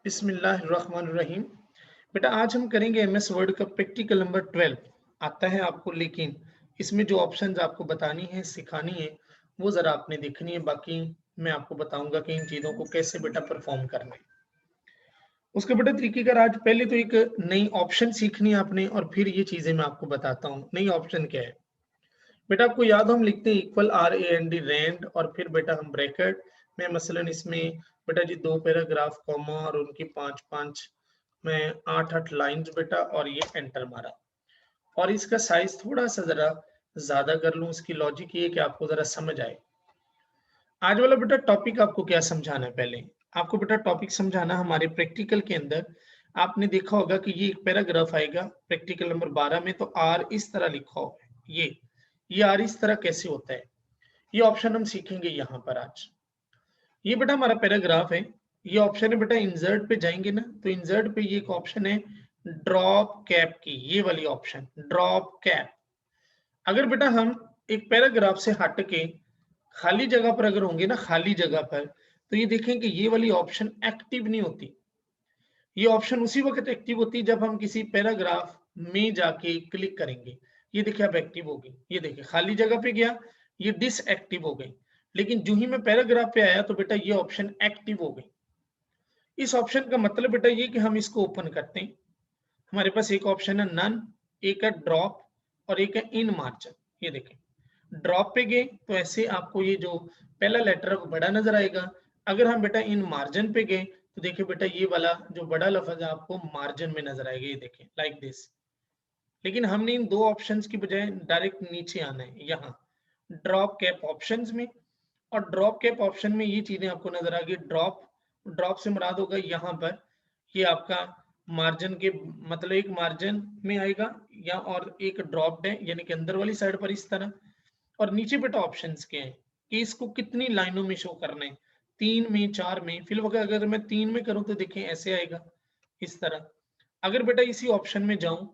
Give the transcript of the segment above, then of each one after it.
बिस्मिल्लाहिर्रहमानिर्रहीम। बेटा आज हम करेंगे एमएस वर्ड का प्रैक्टिकल नंबर 12 आता है आपको, लेकिन इसमें जो ऑप्शंस आपको बतानी है, सिखानी है, वो ज़रा आपने देखनी है। बाकी मैं आपको बताऊँगा कि इन चीज़ों को कैसे बेटा परफ़ॉर्म करना है। उसके बेटा तरीक़ेकार आज पहले तो एक नई ऑप्शन सीखनी है आपने और फिर ये चीज़ें मैं आपको बताता हूँ। नई ऑप्शन क्या है? बेटा आपको याद हो हम लिखते हैं इक्वल RAND रैंड और फिर बेटा हम ब्रैकेट में मसलन इसमें बेटा जी 2 पैराग्राफ कॉमा और उनकी 5-5 में 8-8 लाइन्स बेटा और ये एंटर मारा। और इसका साइज़ थोड़ा-सा ज़रा ज़्यादा कर लूँ, इसकी लॉजिक ये है कि आपको ज़रा समझ आए। आज वाला बेटा टॉपिक आपको क्या समझाना है पहले? आपको बेटा टॉपिक समझाना हमारे प्रैक्टिकल के अंदर आपने देखा होगा कि ये एक पैराग्राफ आएगा प्रैक्टिकल नंबर 12 में, तो आर इस तरह लिखा होगा ये आर इस तरह कैसे होता है? ये ऑप्शन हम सीखेंगे यहाँ पर आज। ये बेटा हमारा पैराग्राफ है। ये ऑप्शन है बेटा इंसर्ट पे जाएँगे ना, तो इंसर्ट पे ये एक ऑप्शन है ड्रॉप कैप की, ये वाली ऑप्शन ड्रॉप कैप। अगर बेटा हम एक पैराग्राफ से हट के खाली जगह पर अगर होंगे ना, खाली जगह पर, तो ये देखें कि ये वाली ऑप्शन एक्टिव नहीं होती। ये ऑप्शन उसी वक़्त एक्टिव होती है जब हम किसी पैराग्राफ में जाके क्लिक करेंगे। ये देखिए अब एक्टिव हो गई। ये देखिए खाली जगह पे गया, ये डिसएक्टिव हो गई। लेकिन जो ही मैं पैराग्राफ पे आया तो बेटा ये ऑप्शन एक्टिव हो गई। इस ऑप्शन का मतलब बेटा ये कि हम इसको ओपन करते हैं। हमारे पास एक ऑप्शन है नन, एक है ड्रॉप और एक है इन मार्जिन। ये देखें, ड्रॉप पे गए तो ऐसे आपको ये जो पहला लेटर है वो बड़ा नज़र आएगा। अगर हम बेटा इन मार्जिन पे गए तो देखिए बेटा ये वाला जो बड़ा लफ़्ज़ है आपको मार्जिन में नज़र आएगा, ये देखें लाइक दिस। लेकिन हमने इन 2 ऑप्शंस की बजाय डायरेक्ट नीचे आना है, यहाँ ड्रॉप कैप ऑप्शंस में। और ड्रॉप कैप ऑप्शन में ये चीज़ें आपको नज़र आ गई। ड्रॉप ड्रॉप से मुराद होगा यहाँ पर ये आपका मार्जिन के मतलब एक मार्जिन में आएगा या और एक ड्रॉप्ड है यानी कि अंदर वाली साइड पर इस तरह। और नीचे बेटा ऑप्शंस क्या है कि इसको कितनी लाइनों में शो करना है, 3 में, 4 में। फिर अगर मैं 3 में करूँ तो देखें ऐसे आएगा, इस तरह। अगर बेटा इसी ऑप्शन में जाऊँ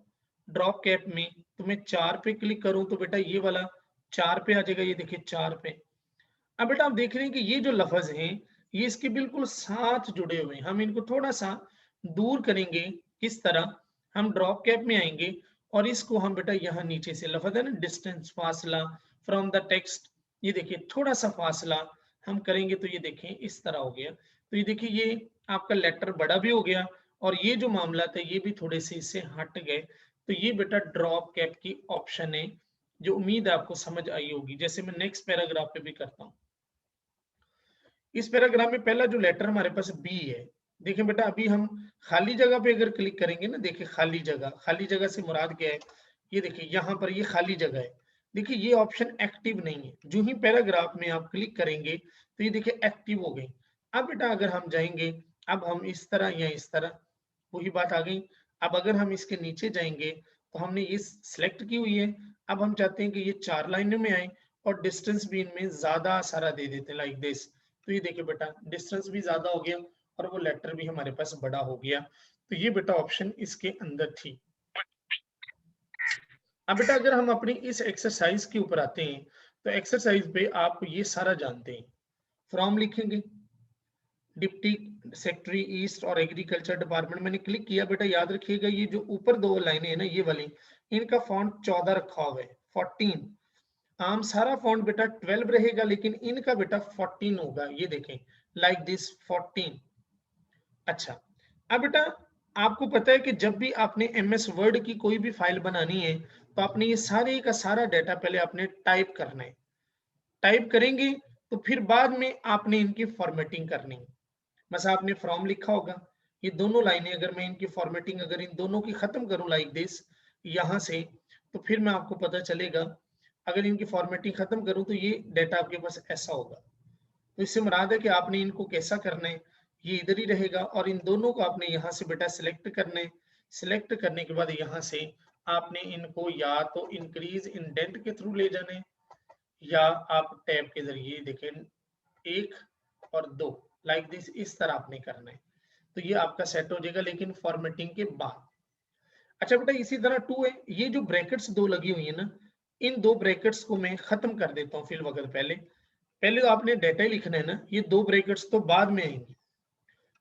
ड्रॉप कैप में, तो मैं 4 पे क्लिक करूँ तो बेटा ये वाला 4 पे आ जाएगा, ये देखिए 4 पे। अब बेटा आप देख रहे हैं कि ये जो लफ़्ज़ हैं, ये इसके बिल्कुल साथ जुड़े हुए हैं। हम इनको थोड़ा-सा दूर करेंगे, किस तरह? हम ड्रॉप कैप में आएँगे और इसको हम बेटा यहाँ नीचे से लफ़्ज़ है ना डिस्टेंस फासला फ्रॉम द टेक्स्ट, ये देखिए थोड़ा-सा फासला हम करेंगे तो ये देखें इस तरह हो गया। तो ये देखिए ये आपका लेटर बड़ा भी हो गया और ये जो मामला था ये भी थोड़े से इससे हट गए। तो ये बेटा ड्रॉप कैप की ऑप्शन है, जो उम्मीद है आपको समझ आई होगी। जैसे मैं नेक्स्ट पैराग्राफ पे भी करता हूँ। इस पैराग्राफ में पहला जो लेटर हमारे पास बी है। देखिए बेटा अभी हम खाली जगह पे अगर क्लिक करेंगे ना, देखिए खाली जगह से मुराद क्या है? ये देखिए यहाँ पर ये खाली जगह है। देखिए ये ऑप्शन एक्टिव नहीं है। जो ही पैराग्राफ में आप क्लिक करेंगे तो ये देखिए एक्टिव हो गई। अब बेटा अगर हम जाएँगे, अब हम इस तरह या इस तरह, वही बात आ गई। अब अगर हम इसके नीचे जाएँगे तो हमने ये सिलेक्ट की हुई है। अब हम चाहते हैं कि ये 4 लाइनों में आए और डिस्टेंस भी इनमें ज़्यादा सारा दे देते हैं लाइक दिस। तो ये देखिए बेटा डिस्टेंस भी ज़्यादा हो गया और वो लेटर भी हमारे पास बड़ा हो गया। तो ये बेटा ऑप्शन इसके अंदर थी। अब बेटा अगर हम अपनी इस एक्सरसाइज के ऊपर आते हैं, तो एक्सरसाइज पे आप ये सारा जानते हैं। फ्रॉम लिखेंगे, डिप्टी सेक्रेटरी ईस्ट और एग्रीकल्चर डिपार्टमेंट मैंने क्लिक किया। बेटा याद रखिएगा ये जो ऊपर 2 लाइनें हैं ना ये वाली, इनका फ़ॉन्ट 14 रखा हुआ है, 14। आम सारा फ़ॉन्ट बेटा 12 रहेगा लेकिन इनका बेटा 14 होगा, ये देखें लाइक दिस 14। अच्छा, अब बेटा आपको पता है कि जब भी आपने एमएस वर्ड की कोई भी फाइल बनानी है, तो आपने ये सारे का सारा डाटा पहले आपने टाइप करना है। टाइप करेंगे, तो फिर बाद में आपने इनकी फॉर्मेटिंग करनी है। बस आपने फ्रॉम लिखा होगा, ये दोनों लाइनें अगर मैं इनकी फॉर्मेटिंग अगर इन दोनों की खत्म करूँ लाइक दिस यहाँ से, तो फिर मैं आपको पता चलेगा, अगर इनकी फॉर्मेटिंग खत्म करूँ तो ये डाटा आपके पास ऐसा होगा। तो इससे मुराद है कि आपने इनको कैसा करना है, ये इधर ही रहेगा और इन दोनों को आपने यहाँ से बेटा सिलेक्ट करना है। सिलेक्ट करने के बाद यहाँ से आपने इनको या तो इंक्रीज इंडेंट के थ्रू ले जाना है या आप टैब के ज़रिए देखें 1 और 2 लाइक दिस, इस तरह आपने करना है। तो ये आपका सेट हो जाएगा लेकिन फॉर्मेटिंग के बाद। अच्छा बेटा इसी तरह 2 है, ये जो ब्रैकेट्स 2 लगी हुई है ना, इन 2 ब्रैकेट्स को मैं खत्म कर देता हूँ फिल वगैरह पहले। पहले तो आपने डाटा ही लिखना है ना, ये 2 ब्रैकेट्स तो बाद में आएंगे।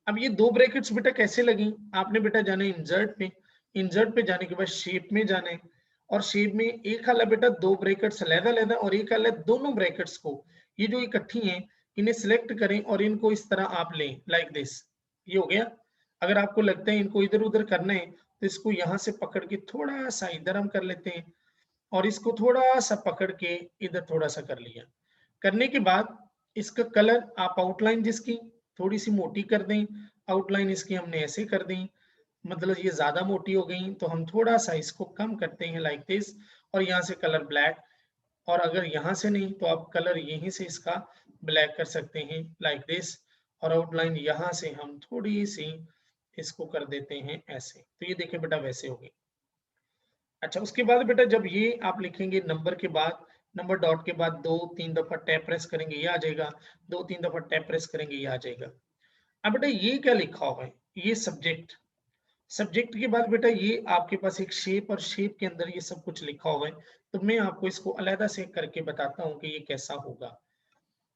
अब ये दो ब्रैकेट्स बेटा कैसे लगी, आपने बेटा जाना है इंसर्ट पे, इंसर्ट पे जाने के बाद शेप में जाना है, और शेप में एक हाल है बेटा दो ब्रैकेट्स अलग-अलग और एक हाल है दोनों ब्रैकेट्स को, ये जो इकट्ठी हैं इन्हें सिलेक्ट करें और इनको इस तरह आप लें लाइक दिस, ये हो गया। अगर आपको लगता है इनको इधर-उधर करना है तो इसको यहाँ से पकड़ के थोड़ा सा इधर हम कर लेते हैं और इसको थोड़ा सा पकड़ के इधर थोड़ा सा कर लिया। करने के बाद इसका कलर आप आउटलाइन जिसकी थोड़ी सी मोटी कर दें, आउटलाइन इसकी हमने ऐसे कर दी, मतलब ये ज्यादा मोटी हो गई तो हम थोड़ा सा इसको कम करते हैं लाइक दिस, और यहाँ से कलर ब्लैक, और अगर यहाँ से नहीं तो आप कलर यहीं से इसका ब्लैक कर सकते हैं लाइक दिस, और आउटलाइन यहाँ से हम थोड़ी सी इसको कर देते हैं ऐसे, तो ये देखिए बेटा वैसे हो गई। अच्छा, उसके बाद बेटा जब ये आप लिखेंगे नंबर के बाद, नंबर डॉट के बाद 2-3 दफा टैप प्रेस करेंगे ये आ जाएगा, 2-3 दफा टैप प्रेस करेंगे ये आ जाएगा। अब बेटा ये क्या लिखा हुआ है, ये सब्जेक्ट, सब्जेक्ट के बाद बेटा ये आपके पास एक शेप और शेप के अंदर ये सब कुछ लिखा हुआ है, तो मैं आपको इसको अलग से करके बताता हूँ कि ये कैसा होगा।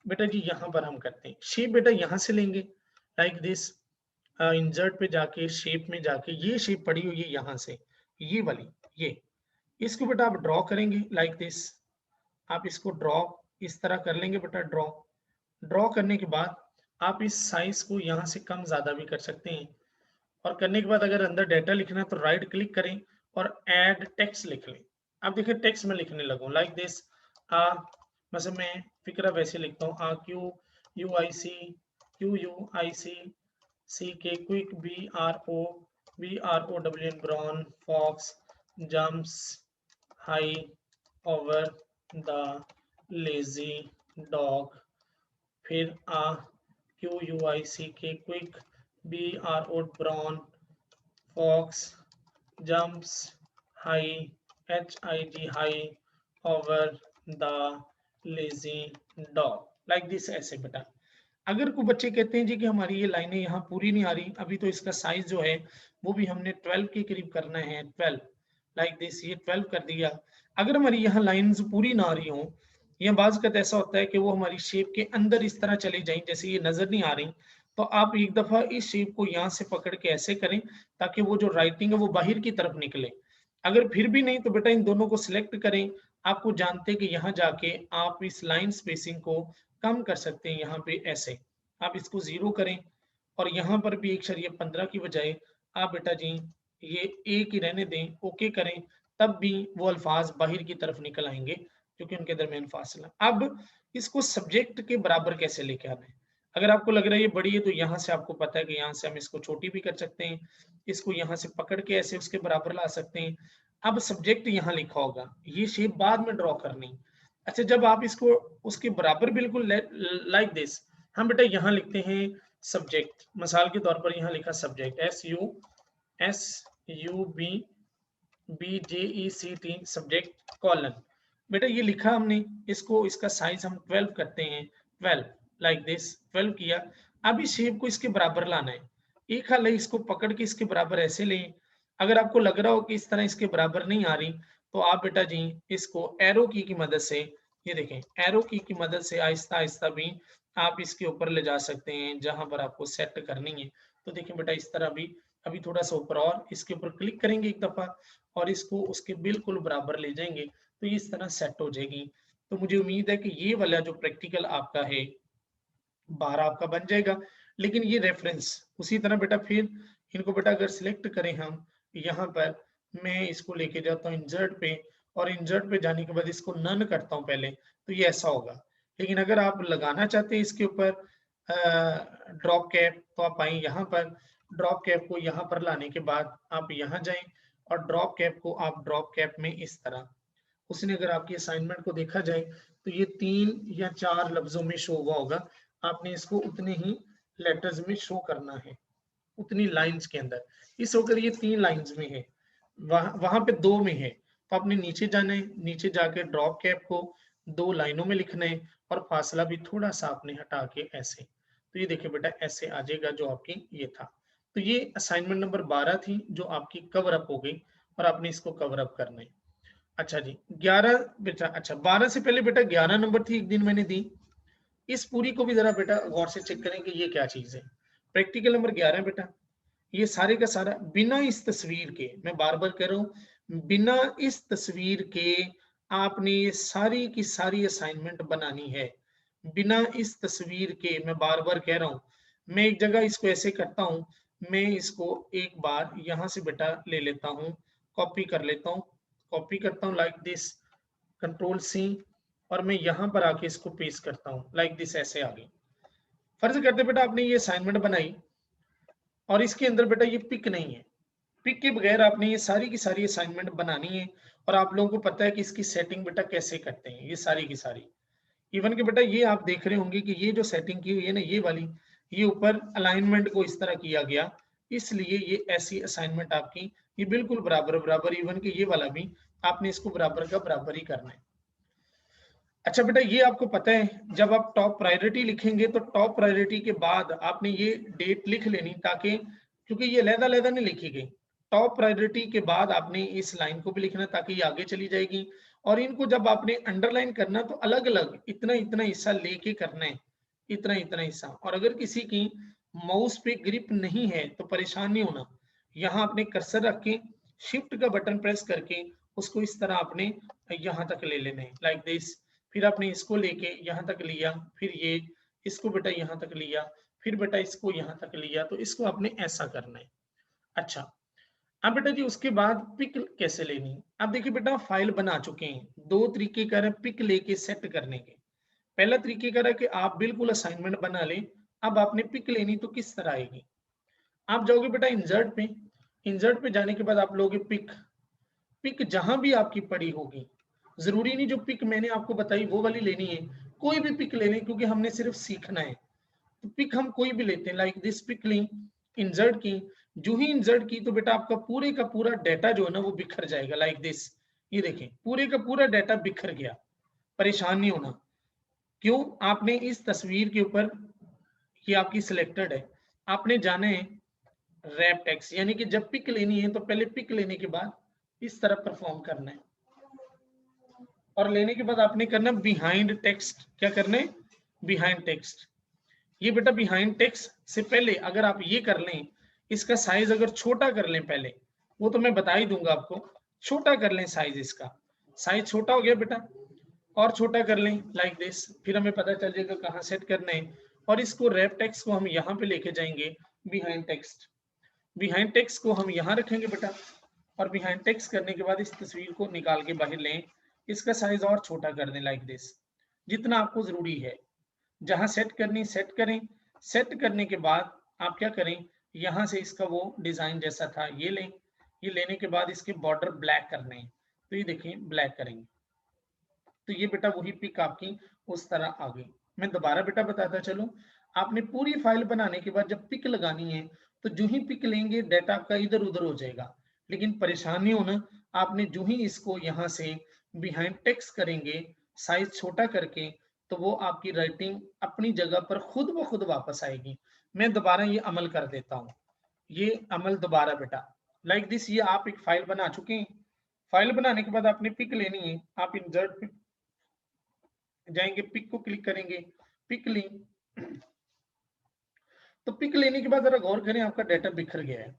बेटा जी यहाँ पर हम करते हैं शेप, बेटा यहाँ से लेंगे लाइक दिस, इंसर्ट पे जाके शेप में जाके ये शेप पड़ी हुई है यहाँ से, ये वाली, ये इसको बेटा आप ड्रॉ करेंगे लाइक दिस, आप इसको ड्रॉ इस तरह कर लेंगे बेटा, ड्रॉ ड्रॉ करने के बाद आप इस साइज को यहाँ से कम ज्यादा भी कर सकते हैं, और करने के बाद अगर अंदर डाटा लिखना है तो राइट क्लिक करें और ऐड टेक्स्ट लिख लें। अब देखिए टेक्स्ट में लिखने लगूँ लाइक दिस, मतलब मैं फिक्रा वैसे लिखता हूँ, Q U I C, Q U I C C K quick, B R O W N brown, fox jumps high over the lazy dog, फिर Q U I C K quick, B R O brown, fox jumps high, H I G high over the lazy dog like this, ऐसे बेटा। अगर कोई बच्चे कहते हैं जी कि हमारी ये लाइनें यहाँ पूरी नहीं आ रही, अभी तो इसका साइज जो है वो भी हमने 12 के करीब करना है, 12 लाइक दिस, ये 12 कर दिया। अगर हमारी यहाँ लाइंस पूरी ना आ रही हो, या बाज का ऐसा होता है कि वो हमारी शेप के अंदर इस तरह चली जाए जैसे ये नजर नहीं आ रही, तो आप एक दफा इस शेप को यहाँ से पकड़ के ऐसे करें ताकि वो जो राइटिंग है वो बाहर की तरफ निकले। अगर फिर भी नहीं तो बेटा इन दोनों को सिलेक्ट करें, आपको जानते हैं कि यहाँ जाके आप इस लाइन स्पेसिंग को कम कर सकते हैं, यहाँ पे ऐसे आप इसको 0 करें, और यहाँ पर भी 1.15 की बजाय आप बेटा जी ये एक ही रहने दें, ओके करें, तब भी वो अल्फाज बाहर की तरफ निकल आएंगे क्योंकि उनके दरमियान फासला। अब इसको सब्जेक्ट के बराबर कैसे लेके आना है, अगर आपको लग रहा है ये बड़ी है तो यहाँ से आपको पता है कि यहाँ से हम इसको छोटी भी कर सकते हैं, इसको यहाँ से पकड़ के ऐसे उसके बराबर ला सकते हैं। अब सब्जेक्ट यहाँ लिखा होगा, ये शेप बाद में ड्रॉ करनी। अच्छा, जब आप इसको उसके बराबर बिल्कुल लाइक दिस, हम बेटा यहाँ लिखते हैं सब्जेक्ट, मिसाल के तौर पर यहाँ लिखा सब्जेक्ट, SUBJECT सब्जेक्ट कॉलन, बेटा ये लिखा हमने, इसको इसका साइज हम 12 करते हैं, 12 लाइक दिस, 12 किया। अब इस शेप को इसके बराबर लाना है, एक हाल है इसको पकड़ के इसके बराबर ऐसे लें। अगर आपको लग रहा हो कि इस तरह इसके बराबर नहीं आ रही तो आप बेटा जी इसको एरो की मदद से, ये देखें एरो की मदद से आहिस्ता आहिस्ता भी आप इसके ऊपर ले जा सकते हैं जहां पर आपको सेट करनी है। तो देखिए बेटा इस तरह भी, अभी थोड़ा सा ऊपर और इसके ऊपर क्लिक करेंगे एक दफा और इसको उसके बिल्कुल बराबर ले जाएंगे तो ये इस तरह सेट हो जाएगी। तो मुझे उम्मीद है कि ये वाला जो प्रैक्टिकल आपका है 12 आपका बन जाएगा। लेकिन ये रेफरेंस उसी तरह बेटा फिर इनको बेटा अगर सिलेक्ट करें हम यहाँ पर, मैं इसको लेके जाता हूँ इंसर्ट पे, और इंसर्ट पे जाने के बाद इसको नन करता हूँ पहले, तो ये ऐसा होगा। लेकिन अगर आप लगाना चाहते हैं इसके ऊपर ड्रॉप कैप तो आप आए यहाँ पर, ड्रॉप कैप को यहाँ पर लाने के बाद आप यहाँ जाएं और ड्रॉप कैप को आप ड्रॉप कैप में इस तरह, उसने अगर आपकी असाइनमेंट को देखा जाए तो ये 3 या 4 लफ्जों में शो हुआ होगा, आपने इसको उतने ही लेटर्स में शो करना है, उतनी लाइंस के अंदर। इस होकर ये 3 लाइंस में है, वहां पे 2 में है, तो आपने नीचे जाना है, नीचे जाके ड्रॉप कैप को 2 लाइनों में लिखना है और फासला भी थोड़ा सा आपने हटा के ऐसे, तो ये देखिए बेटा ऐसे आ जाएगा जो आपकी ये था। तो ये असाइनमेंट नंबर 12 थी जो आपकी कवर अप हो गई और आपने इसको कवर अप करना है। अच्छा जी 11 बेटा, अच्छा 12 से पहले बेटा 11 नंबर थी एक दिन मैंने दी, इस पूरी को भी जरा बेटा गौर से चेक करें कि ये क्या चीज है। प्रैक्टिकल नंबर 11 बेटा, ये सारे का सारा बिना इस तस्वीर के, मैं बार-बार कह रहा हूँ, बिना इस तस्वीर के आपने ये सारी की सारी असाइनमेंट बनानी है। बिना इस तस्वीर के, मैं बार-बार कह रहा हूँ, मैं एक जगह इसको ऐसे करता हूँ, मैं इसको एक बार यहाँ से बेटा ले लेता हूँ, कॉपी कर लेता हूँ, कॉपी करता हूँ लाइक दिस, कंट्रोल सी, और मैं यहाँ पर आके इसको पेस्ट करता हूँ लाइक दिस, ऐसे आगे। फर्ज करते बेटा आपने ये असाइनमेंट बनाई और इसके अंदर बेटा ये पिक नहीं है। पिक के बगैर आपने ये सारी की सारी असाइनमेंट बनानी है और आप लोगों को पता है कि इसकी सेटिंग बेटा कैसे करते हैं, ये सारी की सारी। इवन कि बेटा ये आप देख रहे होंगे कि ये जो सेटिंग की हुई है ना, ये वाली, ये ऊपर अलाइनमेंट को इस तरह किया गया, इसलिए ये ऐसी असाइनमेंट आपकी ये बिल्कुल बराबर, इवन कि ये वाला भी आपने इसको बराबर का बराबर ही करना है। अच्छा बेटा, ये आपको पता है, जब आप टॉप प्रायोरिटी लिखेंगे तो टॉप प्रायोरिटी के बाद आपने ये डेट लिख लेनी, ताकि, क्योंकि ये अलग-अलग नहीं लिखी गई। टॉप प्रायोरिटी के बाद आपने इस लाइन को भी लिखना ताकि ये आगे चली जाएगी, और इनको जब आपने अंडरलाइन करना तो अलग-अलग इतना-इतना हिस्सा लेके करना है, इतना-इतना हिस्सा। और अगर किसी की माउस पे ग्रिप नहीं है तो परेशान नहीं होना। यहाँ आपने कर्सर रख के शिफ्ट का बटन प्रेस करके उसको इस तरह आपने यहाँ तक ले लेना है लाइक दिस। फिर आपने इसको लेके यहाँ तक लिया, फिर ये इसको बेटा यहाँ तक लिया, फिर बेटा इसको यहाँ तक लिया, तो इसको आपने ऐसा करना है। अच्छा, अब बेटा जी उसके बाद पिक कैसे लेनी। अब देखिए बेटा, फाइल बना चुके हैं, दो तरीके कर रहे हैं पिक लेके सेट करने के। पहला तरीके कर रहा है कि आप बिल्कुल असाइनमेंट बना लें, अब आपने पिक लेनी तो किस तरह आएगी। आप जाओगे बेटा इंसर्ट पे, इंसर्ट पे जाने के बाद आप लोगे पिक, पिक जहां भी आपकी पड़ी होगी, जरूरी नहीं जो पिक मैंने आपको बताई वो वाली लेनी है, कोई भी पिक ले लें, क्योंकि हमने सिर्फ सीखना है। तो पिक हम कोई भी लेते हैं, लाइक दिस पिक ली, इंसर्ट की, जो ही इंसर्ट की तो बेटा आपका पूरे का पूरा डाटा जो है ना वो बिखर जाएगा लाइक दिस। ये देखें, पूरे का पूरा डाटा बिखर गया, परेशान नहीं होना। क्यों? आपने इस तस्वीर के ऊपर, ये आपकी सिलेक्टेड है, आपने जाना है रैप टेक्स्ट, यानी कि जब पिक लेनी है तो पहले पिक लेने के बाद इस तरह परफॉर्म करना है, और लेने के बाद आपने करना बिहाइंड टेक्स्ट। क्या करना है? Behind text. ये बेटा बिहाइंड टेक्स्ट से पहले अगर आप ये कर लें, इसका साइज अगर छोटा कर लें पहले, वो तो मैं बता ही दूंगा आपको, छोटा कर लें साइज, इसका साइज छोटा हो गया बेटा, और छोटा कर लें लाइक दिस, फिर हमें पता चल जाएगा कहाँ सेट करना है, और इसको रैप टेक्स्ट को हम यहाँ पे लेके जाएंगे बिहाइंड टेक्स्ट। बिहाइंड टेक्स्ट को हम यहाँ रखेंगे बेटा, और बिहाइंड टेक्स्ट करने के बाद इस तस्वीर को निकाल के बाहर लें, इसका साइज और छोटा कर दें लाइक दिस, जितना आपको जरूरी है। जहां सेट करनी सेट करें, सेट करने के बाद आप क्या करें, यहाँ से इसका वो डिजाइन जैसा था ये लें, ये लेने के बाद इसके बॉर्डर ब्लैक करने हैं, तो ये देखें ब्लैक करेंगे, तो ये बेटा वही पिक आपकी उस तरह आ गई। मैं दोबारा बेटा बताता चलूं, आपने पूरी फाइल बनाने के बाद जब पिक लगानी है तो जो ही पिक लेंगे डाटा आपका इधर उधर हो जाएगा, लेकिन परेशान नहीं होना। आपने जो ही इसको यहाँ से बिहाइंड टेक्स्ट करेंगे साइज छोटा करके, तो वो आपकी राइटिंग अपनी जगह पर खुद ब खुद वापस आएगी। मैं दोबारा ये अमल कर देता हूँ, ये अमल दोबारा बेटा लाइक दिस। ये आप एक फाइल बना चुके हैं, फाइल बनाने के बाद आपने पिक लेनी है, आप इंसर्ट पे जाएंगे, पिक को क्लिक करेंगे, पिक ली, तो पिक लेने के बाद जरा गौर करें, आपका डाटा बिखर गया है,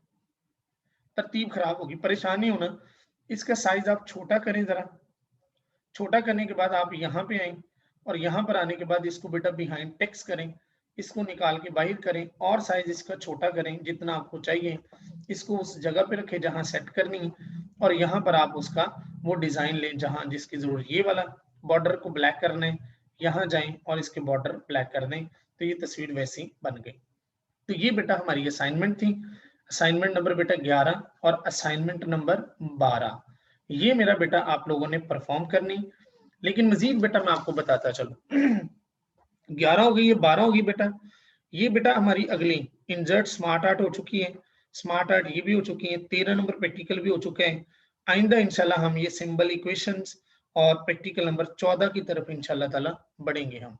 तरतीब खराब होगी, परेशान नहीं होना। इसका साइज आप छोटा करें, जरा छोटा करने के बाद आप यहाँ पे आए, और यहाँ पर आने के बाद इसको बेटा बिहाइंड टेक्स्ट करें, इसको निकाल के बाहर करें और साइज इसका छोटा करें जितना आपको चाहिए, इसको उस जगह पे रखें जहाँ सेट करनी, और यहाँ पर आप उसका वो डिजाइन लें जहाँ जिसकी जरूरत, ये वाला बॉर्डर को ब्लैक करना है, यहाँ जाएं और इसके बॉर्डर ब्लैक कर दें, तो ये तस्वीर वैसी बन गई। तो ये बेटा हमारी असाइनमेंट थी, असाइनमेंट नंबर बेटा 11 और असाइनमेंट नंबर 12, ये मेरा बेटा आप लोगों ने परफॉर्म करनी। लेकिन मजीद बेटा मैं आपको बताता चलूं, 11 हो गई, ये 12 होगी बेटा। ये बेटा हमारी अगली इंसर्ट स्मार्ट आर्ट हो चुकी है, स्मार्ट आर्ट ये भी हो चुकी है, 13 नंबर प्रैक्टिकल भी हो चुका है। आइंदा इंशाल्लाह हम ये सिंबल इक्वेशंस और प्रैक्टिकल नंबर 14 की तरफ इंशाल्लाह ताला बढ़ेंगे हम।